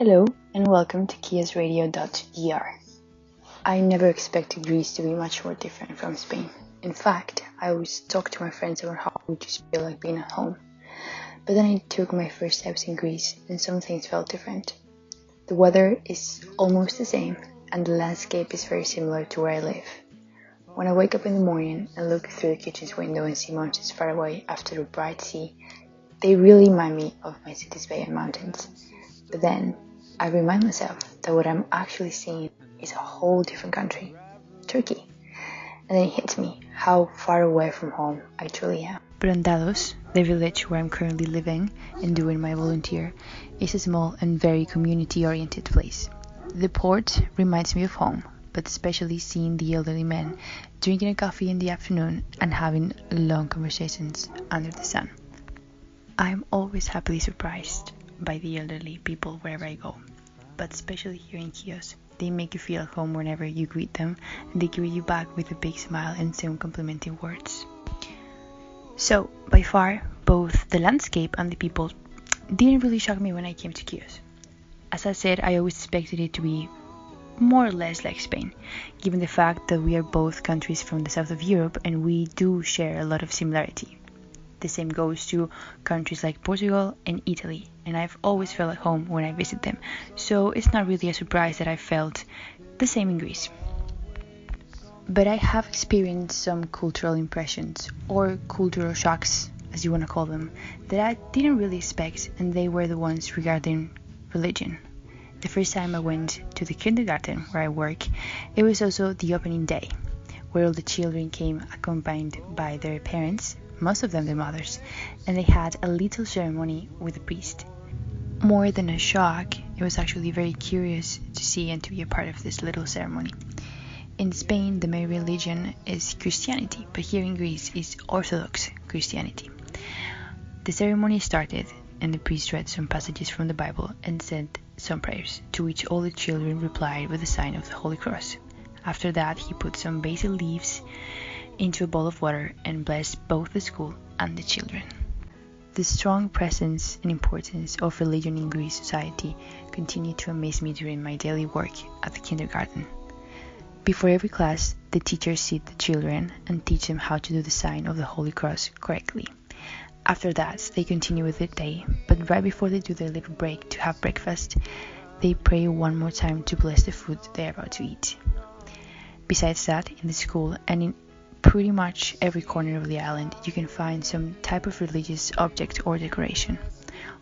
Hello and welcome to ChiosRadio.gr. I never expected Greece to be much more different from Spain. In fact, I always talk to my friends about how it would just feel like being at home. But then I took my first steps in Greece and some things felt different. The weather is almost the same and the landscape is very similar to where I live. When I wake up in the morning and look through the kitchen's window and see mountains far away after a bright sea, they really remind me of my city's bay and mountains. But then I remind myself that what I'm actually seeing is a whole different country, Turkey. And then it hits me how far away from home I truly am. Brandados, the village where I'm currently living and doing my volunteer, is a small and very community-oriented place. The port reminds me of home, but especially seeing the elderly men drinking a coffee in the afternoon and having long conversations under the sun. I'm always happily surprised by the elderly people wherever I go, but especially here in Chios. They make you feel at home whenever you greet them, and they greet you back with a big smile and some complimenting words. So, by far, both the landscape and the people didn't really shock me when I came to Chios. As I said, I always expected it to be more or less like Spain, given the fact that we are both countries from the south of Europe and we do share a lot of similarity. The same goes to countries like Portugal and Italy, and I've always felt at home when I visit them, so it's not really a surprise that I felt the same in Greece. But I have experienced some cultural impressions, or cultural shocks, as you want to call them, that I didn't really expect, and they were the ones regarding religion. The first time I went to the kindergarten where I work, it was also the opening day, where all the children came accompanied by their parents, most of them their mothers, and they had a little ceremony with the priest. More than a shock, it was actually very curious to see and to be a part of this little ceremony. In Spain, the main religion is Christianity, but here in Greece is Orthodox Christianity. The ceremony started, and the priest read some passages from the Bible and said some prayers, to which all the children replied with the sign of the Holy Cross. After that, he put some basil leaves into a bowl of water and blessed both the school and the children. The strong presence and importance of religion in Greek society continued to amaze me during my daily work at the kindergarten. Before every class, the teachers sit the children and teach them how to do the sign of the Holy Cross correctly. After that, they continue with their day, but right before they do their little break to have breakfast, they pray one more time to bless the food they're about to eat. Besides that, in the school and in pretty much every corner of the island, you can find some type of religious object or decoration,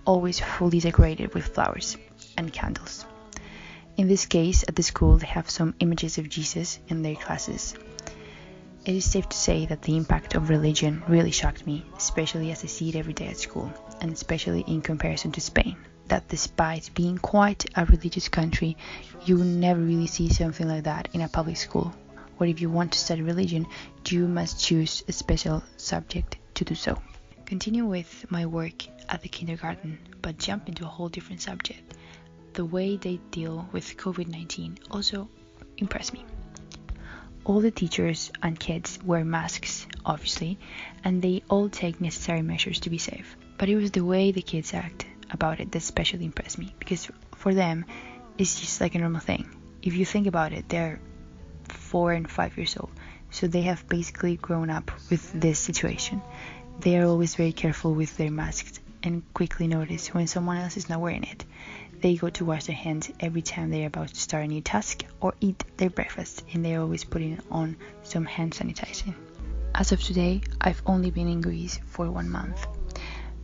always fully decorated with flowers and candles. In this case, at the school, they have some images of Jesus in their classes. It is safe to say that the impact of religion really shocked me, especially as I see it every day at school, and especially in comparison to Spain, that despite being quite a religious country, you never really see something like that in a public school, where if you want to study religion, you must choose a special subject to do so. Continue with my work at the kindergarten, but jump into a whole different subject. The way they deal with COVID-19 also impressed me. All the teachers and kids wear masks, obviously, and they all take necessary measures to be safe. But it was the way the kids act about it that especially impressed me, because for them, it's just like a normal thing. If you think about it, they're 4 and 5 years old, so they have basically grown up with this situation. They are always very careful with their masks and quickly notice when someone else is not wearing it. They go to wash their hands every time they're about to start a new task or eat their breakfast, and they're always putting on some hand sanitizing. As of today, I've only been in Greece for 1 month,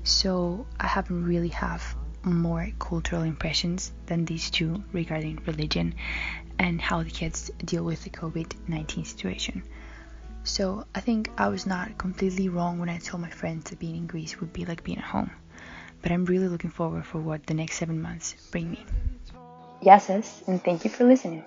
so I haven't really have more cultural impressions than these two regarding religion and how the kids deal with the COVID-19 situation. So I think I was not completely wrong when I told my friends that being in Greece would be like being at home. But I'm really looking forward for what the next 7 months bring me. Yes, and thank you for listening.